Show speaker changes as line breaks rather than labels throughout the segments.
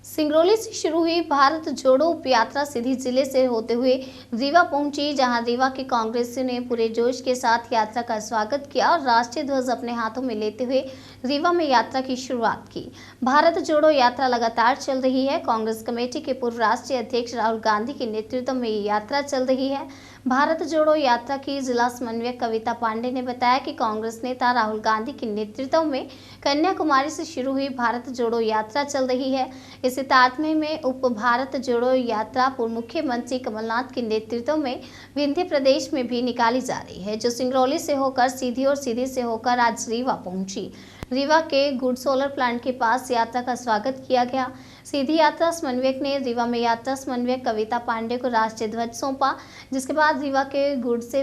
सिंगरौली से शुरू हुई भारत जोड़ो यात्रा सीधी जिले से होते हुए रीवा पहुंची, जहां रीवा के कांग्रेसियों ने पूरे जोश के साथ यात्रा का स्वागत किया और राष्ट्रीय ध्वज अपने हाथों में लेते हुए रीवा में यात्रा की शुरुआत की। भारत जोड़ो यात्रा लगातार चल रही है। कांग्रेस कमेटी के पूर्व राष्ट्रीय अध्यक्ष राहुल गांधी के नेतृत्व में ये यात्रा चल रही है। भारत जोड़ो यात्रा की जिला समन्वयक कविता पांडे ने बताया कि कांग्रेस नेता राहुल गांधी के नेतृत्व में कन्याकुमारी से शुरू हुई भारत जोड़ो यात्रा चल रही है। इसी तारतम्य में उप भारत जोड़ो यात्रा पूर्व मुख्यमंत्री कमलनाथ के नेतृत्व में विंध्य प्रदेश में भी निकाली जा रही है, जो सिंगरौली से होकर सीधी और सीधी से होकर आज रीवा पहुंची। रीवा के गुड सोलर प्लांट के पास यात्रा का स्वागत किया गया। सीधी यात्रा समन्वयक ने रीवा में यात्रा समन्वयक कविता पांडे को राष्ट्रीय ध्वज सौंपा, जिसके बाद रीवा के गुड से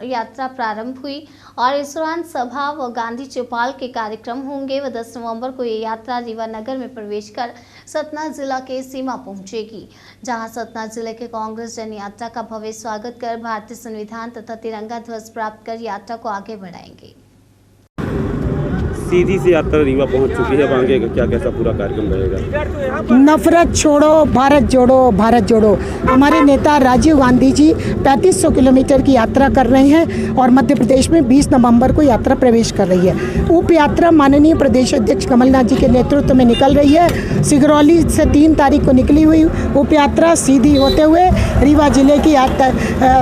यात्रा प्रारंभ हुई और इस दौरान सभा व गांधी चौपाल के कार्यक्रम होंगे व 10 नवंबर को ये यात्रा रीवा नगर में प्रवेश कर सतना जिला के सीमा पहुंचेगी, जहां सतना जिले के कांग्रेस जन यात्रा का भव्य स्वागत कर भारतीय संविधान तथा तिरंगा ध्वज प्राप्त कर यात्रा को आगे बढ़ाएंगे।
सीधी से यात्रा रीवा पहुंच चुकी है। आगे क्या कैसा पूरा कार्यक्रम रहेगा?
नफरत छोड़ो, भारत जोड़ो, भारत जोड़ो। हमारे नेता राजीव गांधी जी 3500 किलोमीटर की यात्रा कर रहे हैं और मध्य प्रदेश में 20 नवंबर को यात्रा प्रवेश कर रही है। उप यात्रा माननीय प्रदेश अध्यक्ष कमलनाथ जी के नेतृत्व में निकल रही है। सिंगरौली से 3 तारीख को निकली हुई उप यात्रा सीधी होते हुए रीवा जिले की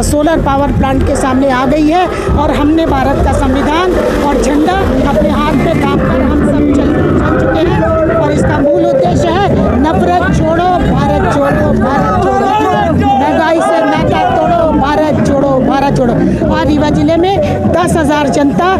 सोलर पावर प्लांट के सामने आ गई है और हमने भारत का संविधान और झंडा अपने हाथ में काम कर हम सब चल चुके हैं और इसका मूल उद्देश्य है नफरत छोड़ो, भारत जोड़ो, भारत जोड़ो, महंगाई से नाता तोड़ो, भारत जोड़ो, भारत जोड़ो। और रीवा जिले में 10,000 जनता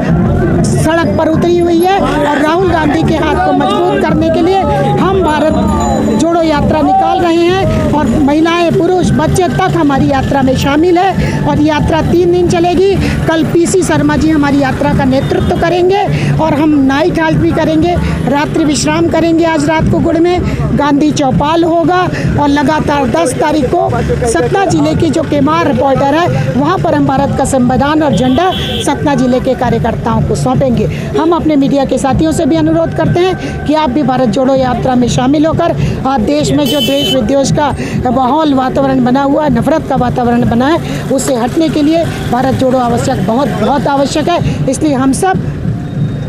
सड़क पर उतरी हुई है और राहुल गांधी के हाथ को मजबूत करने के लिए हम भारत जोड़ो यात्रा निकाल रहे हैं और महिलाएं, पुरुष, बच्चे तक हमारी यात्रा में शामिल है और यात्रा 3 दिन चलेगी। कल पीसी शर्मा जी हमारी यात्रा का नेतृत्व करेंगे और हम नाइट हाल्ट भी करेंगे, रात्रि विश्राम करेंगे। आज रात को गुड़ में गांधी चौपाल होगा और लगातार 10 तारीख को सतना जिले की जो केमार बॉर्डर है वहाँ पर हम भारत का संविधान और झंडा सतना जिले के कार्यकर्ताओं को सौंपेंगे। हम अपने मीडिया के साथियों से भी अनुरोध करते हैं कि आप भी भारत जोड़ो यात्रा में शामिल होकर देश में जो देश विद्वेष का माहौल वातावरण बना हुआ है, नफरत का वातावरण बना है, उससे हटने के लिए भारत जोड़ो बहुत आवश्यक है। इसलिए हम सब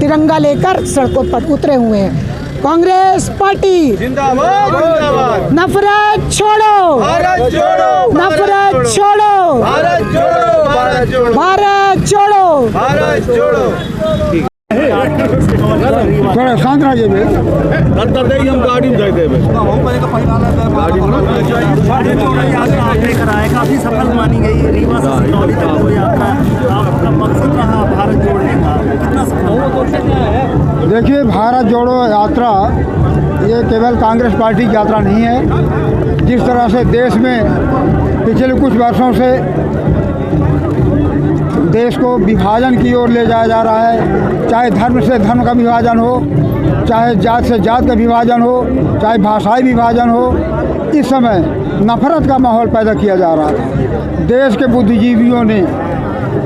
तिरंगा लेकर सड़कों पर उतरे हुए हैं। कांग्रेस पार्टी
जिंदाबाद, जिंदाबाद।
नफरत छोड़ो,
भारत जोड़ो,
नफरत छोड़ो,
भारत जोड़ो, भारत जोड़ो,
भारत जोड़ो,
भारत जोड़ो।
थोड़ा शांत रहिए बे।
हम गाड़ी में जाते हैं।
भारत जोड़ो यात्रा आपने कराया, काफी सफल मानी गई है। रीवा से सिंगरौली तक वो यात्रा, आपका मकसद रहा भारत जोड़ने का, कितना सफल?
देखिए, भारत जोड़ो यात्रा ये केवल कांग्रेस पार्टी की यात्रा नहीं है। जिस तरह से देश में पिछले कुछ वर्षों से देश को विभाजन की ओर ले जाया जा रहा है, चाहे धर्म से धर्म का विभाजन हो, चाहे जात से जात का विभाजन हो, चाहे भाषाई विभाजन हो, इस समय नफरत का माहौल पैदा किया जा रहा है। देश के बुद्धिजीवियों ने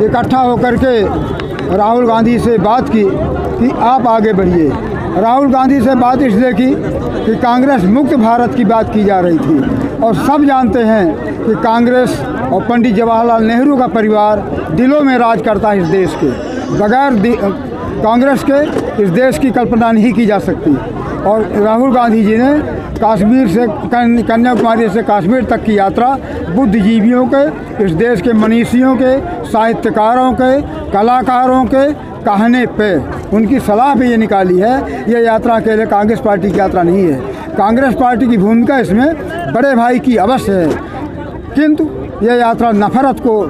इकट्ठा होकर के राहुल गांधी से बात की कि आप आगे बढ़िए। राहुल गांधी से बात इसलिए की कि कांग्रेस मुक्त भारत की बात की जा रही थी और सब जानते हैं कि कांग्रेस और पंडित जवाहरलाल नेहरू का परिवार दिलों में राज करता है इस देश के। बगैर कांग्रेस के इस देश की कल्पना नहीं की जा सकती। और राहुल गांधी जी ने कश्मीर से कन्याकुमारी से कश्मीर तक की यात्रा बुद्धिजीवियों के, इस देश के मनीषियों के, साहित्यकारों के, कलाकारों के कहने पे, उनकी सलाह पे ये निकाली है। ये यात्रा अकेले कांग्रेस पार्टी की यात्रा नहीं है। कांग्रेस पार्टी की भूमिका इसमें बड़े भाई की अवश्य है, किंतु यह यात्रा नफरत को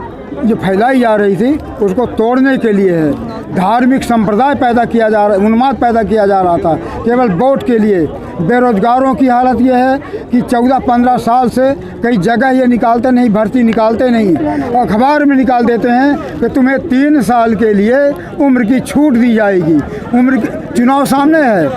जो फैलाई जा रही थी उसको तोड़ने के लिए है। धार्मिक संप्रदाय पैदा किया जा रहा, उन्माद पैदा किया जा रहा था केवल वोट के लिए। बेरोजगारों की हालत यह है कि 14-15 साल से कई जगह ये निकालते नहीं, भर्ती निकालते नहीं, अखबार में निकाल देते हैं कि तुम्हें 3 साल के लिए उम्र की छूट दी जाएगी। उम्र की चुनाव सामने है,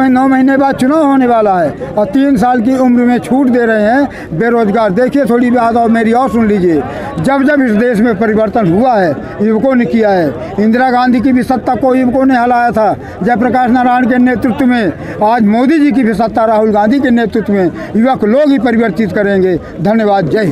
9 महीने बाद चुनाव होने वाला है और 3 साल की उम्र में छूट दे रहे हैं बेरोजगार। देखिए थोड़ी बात और मेरी और सुन लीजिए, जब जब इस देश में परिवर्तन हुआ है युवकों ने किया है। इंदिरा गांधी की भी सत्ता को युवकों ने हलाया था जयप्रकाश नारायण के नेतृत्व में। आज मोदी जी की भी सत्ता राहुल गांधी के नेतृत्व में युवक लोग ही परिवर्तित करेंगे। धन्यवाद, जय हिंद।